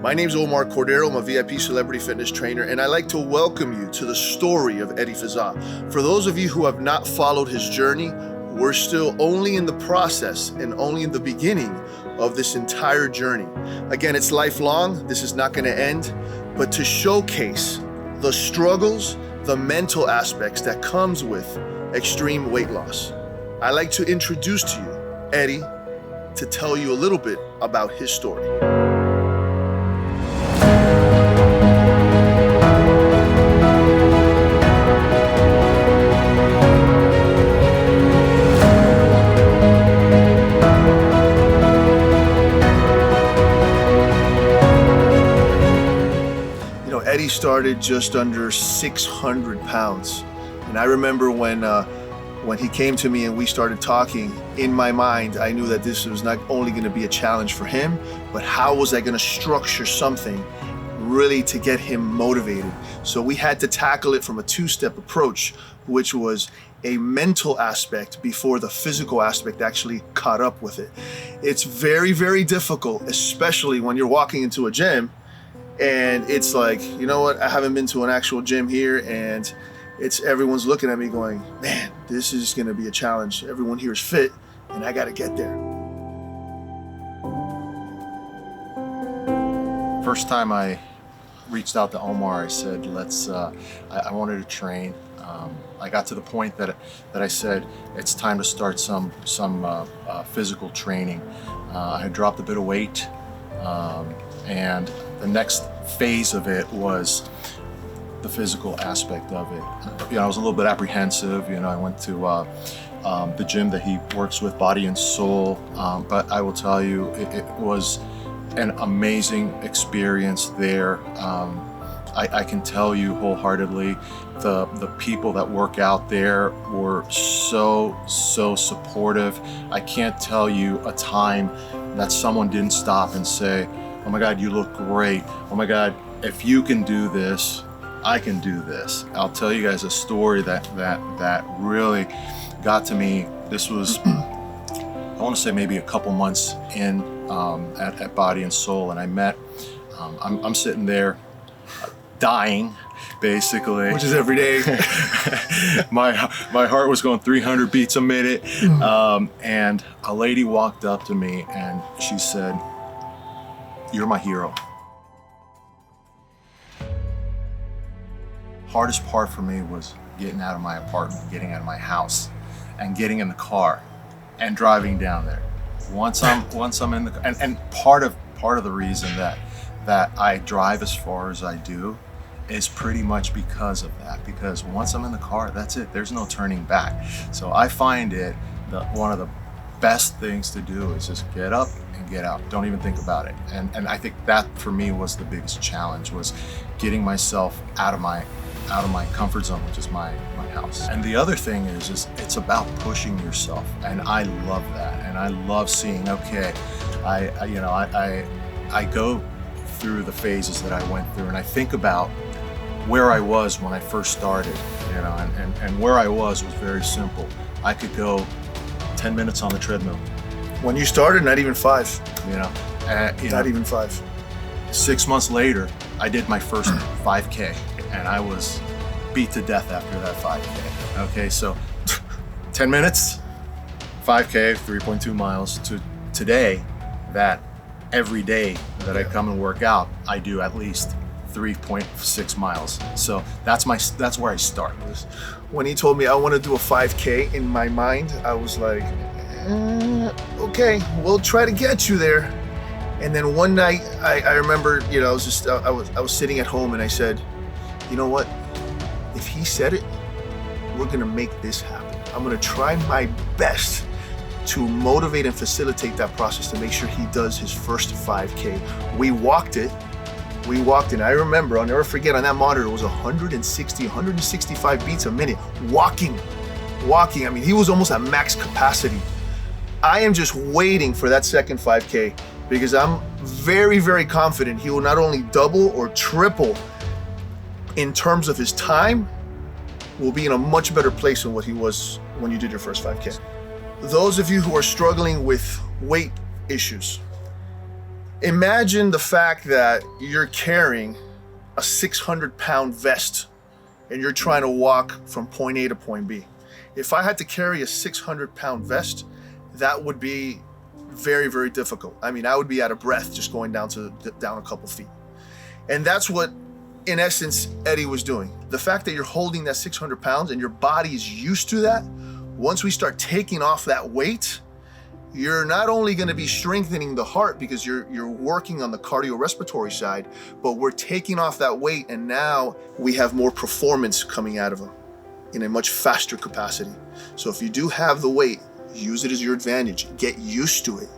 My name's Omar Cordero. I'm a VIP celebrity fitness trainer, and I'd like to welcome you to the story of Eddy Fazah. For those of you who have not followed his journey, we're still only in the process and only in the beginning of this entire journey. Again, it's lifelong. This is not going to end, but to showcase the struggles, the mental aspects that comes with extreme weight loss, I'd like to introduce to you Eddy to tell you a little bit about his story. Eddy started just under 600 pounds. And I remember when he came to me and we started talking, in my mind, I knew that this was not only gonna be a challenge for him, but how was I gonna structure something really to get him motivated? So we had to tackle it from a two-step approach, which was a mental aspect before the physical aspect actually caught up with it. It's very, very difficult, especially when you're walking into a gym and it's like, you know what, I haven't been to an actual gym here, and everyone's looking at me going, man, this is gonna be a challenge. Everyone here is fit and I gotta get there. First time I reached out to Omar, I said, I wanted to train. I got to the point that I said, it's time to start some physical training. I had dropped a bit of weight, and the next phase of it was the physical aspect of it. I was a little bit apprehensive. I went to the gym that he works with, Body and Soul, but I will tell you, it was an amazing experience there. I can tell you wholeheartedly, the people that work out there were so supportive. I can't tell you a time that someone didn't stop and say, oh my God, you look great. Oh my God, if you can do this, I can do this. I'll tell you guys a story that really got to me. This was, I want to say maybe a couple months in at Body and Soul, and I met, I'm sitting there dying, basically. Which is every day. my heart was going 300 beats a minute, and a lady walked up to me and she said, "You're my hero." Hardest part for me was getting out of my apartment, getting out of my house, and getting in the car and driving down there. Once I'm in the car, and part of the reason that I drive as far as I do is pretty much because of that. Because once I'm in the car, that's it. There's no turning back. So I find it one of the best things to do is just get up and get out. Don't even think about it. And I think that for me was the biggest challenge, was getting myself out of my comfort zone, which is my house. And the other thing is it's about pushing yourself, and I love that. And I love seeing, okay, I go through the phases that I went through, and I think about where I was when I first started, and where I was very simple. I could go 10 minutes on the treadmill. When you started, not even 5. Not even 5. 6 months later, I did my first 5K, and I was beat to death after that 5K. Okay, so 10 minutes, 5K, 3.2 miles, to today, that every day that I come and work out, I do at least 3.6 miles. So that's where I start. When he told me I want to do a 5K, in my mind, I was like, okay, we'll try to get you there. And then one night, I remember, I was sitting at home and I said, you know what? If he said it, we're gonna make this happen. I'm gonna try my best to motivate and facilitate that process to make sure he does his first 5K. We walked it. I remember, I'll never forget, on that monitor, it was 165 beats a minute. Walking. I mean, he was almost at max capacity. I am just waiting for that second 5K because I'm very, very confident he will not only double or triple in terms of his time, will be in a much better place than what he was when you did your first 5K. Those of you who are struggling with weight issues, Imagine the fact that you're carrying a 600-pound vest and you're trying to walk from point A to point B. If I had to carry a 600-pound vest, that would be very, very difficult. I mean, I would be out of breath just going down a couple feet. And that's what, in essence, Eddy was doing. The fact that you're holding that 600 pounds and your body is used to that, once we start taking off that weight, you're not only going to be strengthening the heart because you're working on the cardiorespiratory side, but we're taking off that weight, and now we have more performance coming out of them in a much faster capacity. So if you do have the weight, use it as your advantage. Get used to it,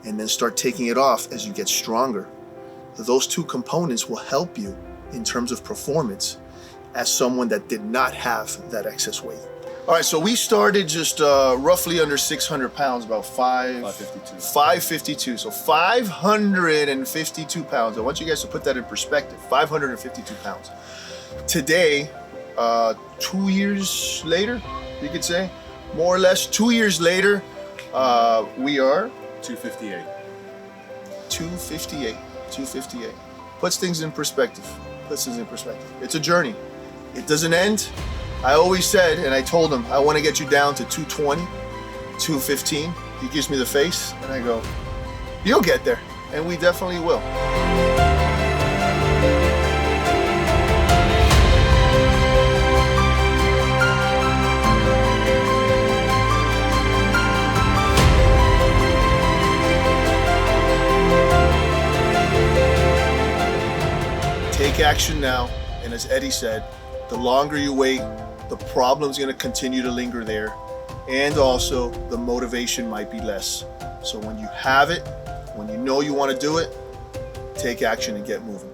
and then start taking it off as you get stronger. Those two components will help you in terms of performance as someone that did not have that excess weight. All right, so we started just roughly under 600 pounds, about 552. So 552 pounds. I want you guys to put that in perspective, 552 pounds. Today, 2 years later, you could say, more or less 2 years later, we are 258. 258. Puts things in perspective. It's a journey. It doesn't end. I always said, and I told him, I want to get you down to 220, 215. He gives me the face, and I go, you'll get there. And we definitely will. Take action now, and as Eddy said, the longer you wait, the problem's gonna continue to linger there, and also the motivation might be less. So when you have it, when you know you wanna do it, take action and get moving.